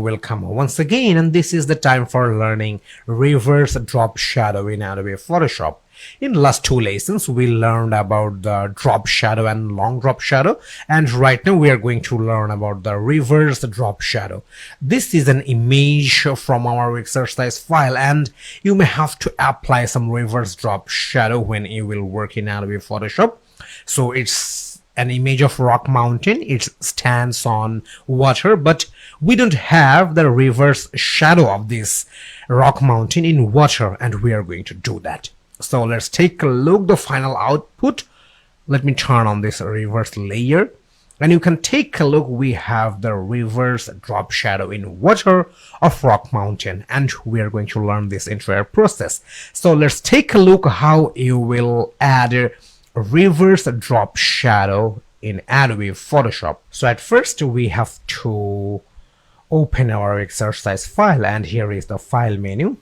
Welcome once again, and this is the time for learning reverse drop shadow in Adobe Photoshop. In the last two lessons, we learned about the drop shadow and long drop shadow, and right now we are going to learn about the reverse drop shadow. This is an image from our exercise file, and you may have to apply some reverse drop shadow when you will work in Adobe Photoshop. So it's an image of rock mountain. It stands on water, but we don't have the reverse shadow of this rock mountain in water, and we are going to do that. So let's take a look the final output. Let me turn on this reverse layer, and you can take a look. We have the reverse drop shadow in water of rock mountain, and we are going to learn this entire process. So let's take a look how you will add a reverse drop shadow in Adobe Photoshop. So at first we have to open our exercise file, and here is the file menu,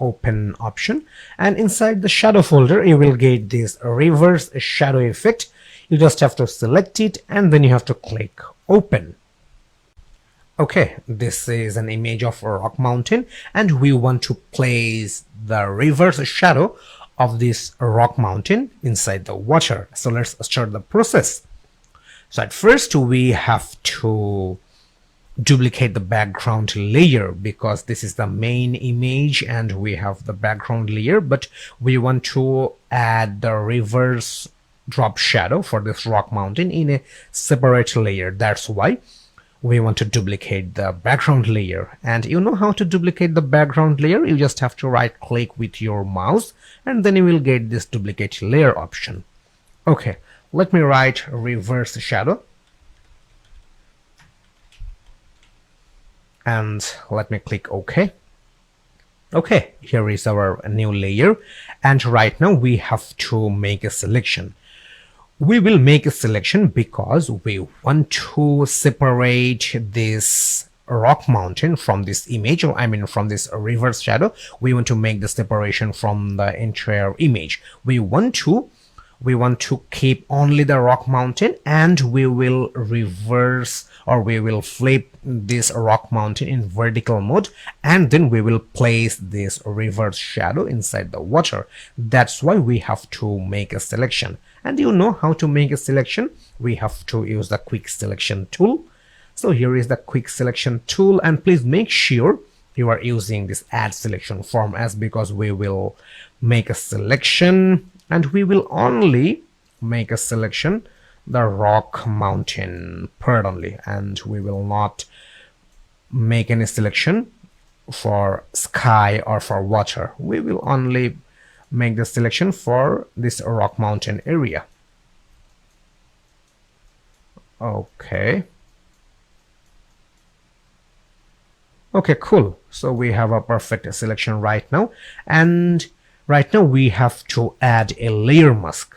open option, and inside the shadow folder you will get this reverse shadow effect. You just have to select it and then you have to click open. Okay, this is an image of a rock mountain, and we want to place the reverse shadow of this rock mountain inside the water. So let's start the process. So at first we have to duplicate the background layer, because this is the main image and we have the background layer, but we want to add the reverse drop shadow for this rock mountain in a separate layer. That's why we want to duplicate the background layer. And you know how to duplicate the background layer. You just have to right click with your mouse and then you will get this duplicate layer option. Okay, let me write reverse shadow and let me click OK. Okay, here is our new layer, and right now we have to make a selection. We will make a selection because we want to separate this rock mountain from this image, or I mean from this reverse shadow. We want to make the separation from the entire image. We want to keep only the rock mountain, and we will reverse, or we will flip this rock mountain in vertical mode, and then we will place this reverse shadow inside the water. That's why we have to make a selection. And you know how to make a selection. We have to use the quick selection tool. So here is the quick selection tool, and please make sure you are using this add selection form, as because we will make a selection and we will only make a selection the rock mountain part only, and we will not make any selection for sky or for water. We will only make the selection for this rock mountain area. Okay, cool. So we have a perfect selection right now, and right now we have to add a layer mask.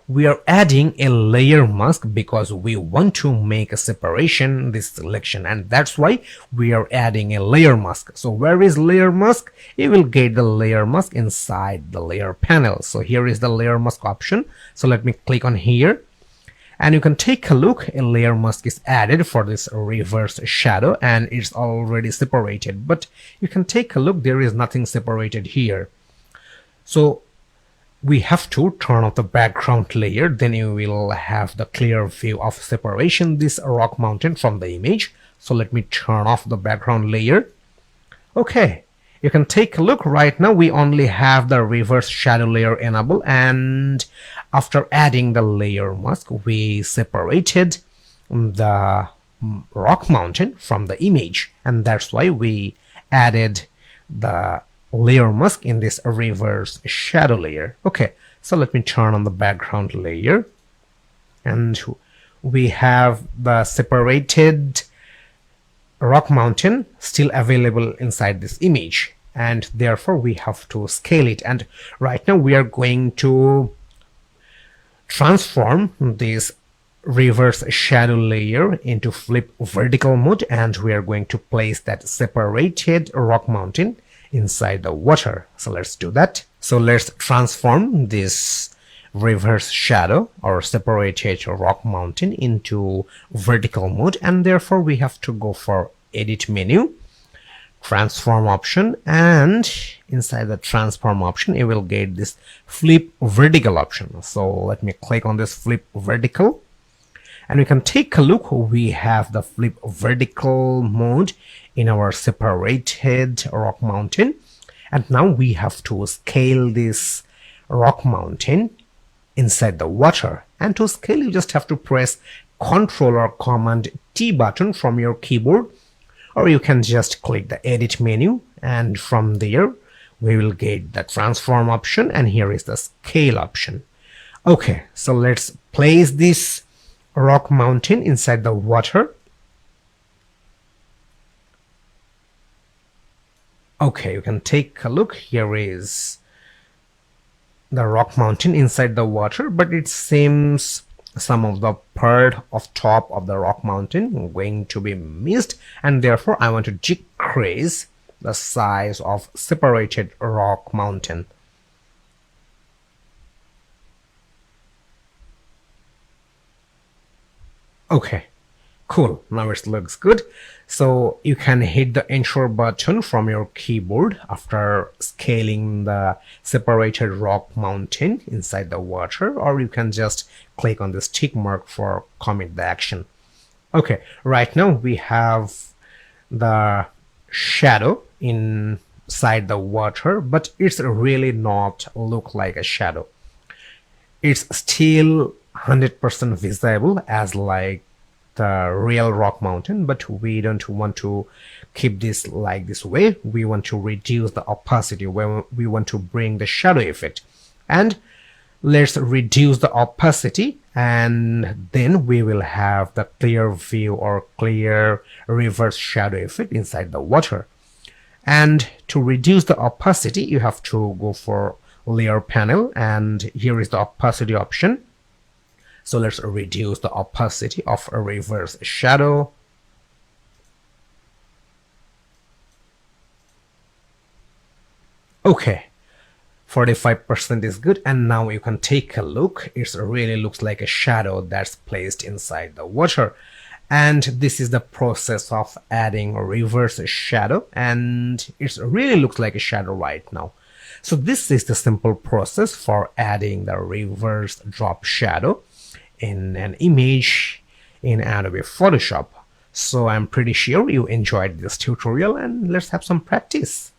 We are adding a layer mask because we want to make a separation this selection, and that's why we are adding a layer mask. So where is layer mask? You will get the layer mask inside the layer panel. So here is the layer mask option. So let me click on here, and you can take a look. A layer mask is added for this reverse shadow, and it's already separated, but you can take a look, there is nothing separated here. So we have to turn off the background layer, then you will have the clear view of separation this rock mountain from the image. So let me turn off the background layer. Okay, you can take a look. Right now we only have the reverse shadow layer enabled, and after adding the layer mask we separated the rock mountain from the image, and that's why we added the layer mask in this reverse shadow layer. Okay, so let me turn on the background layer, and we have the separated rock mountain still available inside this image, and therefore we have to scale it. And right now we are going to transform this reverse shadow layer into flip vertical mode, and we are going to place that separated rock mountain inside the water. So let's do that. So let's transform this reverse shadow or separated rock mountain into vertical mode, and therefore we have to go for edit menu, transform option, and inside the transform option you will get this flip vertical option. So let me click on this flip vertical, and we can take a look. We have the flip vertical mode in our separated rock mountain, and now we have to scale this rock mountain inside the water. And to scale, you just have to press Ctrl or Command T button from your keyboard, or you can just click the edit menu, and from there we will get the transform option, and here is the scale option. Okay, so let's place this rock mountain inside the water. Okay, you can take a look. Here is the rock mountain inside the water, but it seems some of the part of top of the rock mountain going to be missed, and therefore I want to decrease the size of separated rock mountain. Okay, cool. Now it looks good. So you can hit the enter button from your keyboard after scaling the separated rock mountain inside the water, or you can just click on this tick mark for commit the action. Okay, right now we have the shadow inside the water, but it's really not look like a shadow. It's still 100% visible as like the real rock mountain, but we don't want to keep this like this way. We want to reduce the opacity when we want to bring the shadow effect, and let's reduce the opacity, and then we will have the clear view or clear reverse shadow effect inside the water. And to reduce the opacity, you have to go for layer panel, and here is the opacity option. So let's reduce the opacity of a reverse shadow. Okay, 45% is good, and now you can take a look. It really looks like a shadow that's placed inside the water. And this is the process of adding a reverse shadow, and it really looks like a shadow right now. So this is the simple process for adding the reverse drop shadow in an image in Adobe Photoshop. So I'm pretty sure you enjoyed this tutorial, and let's have some practice.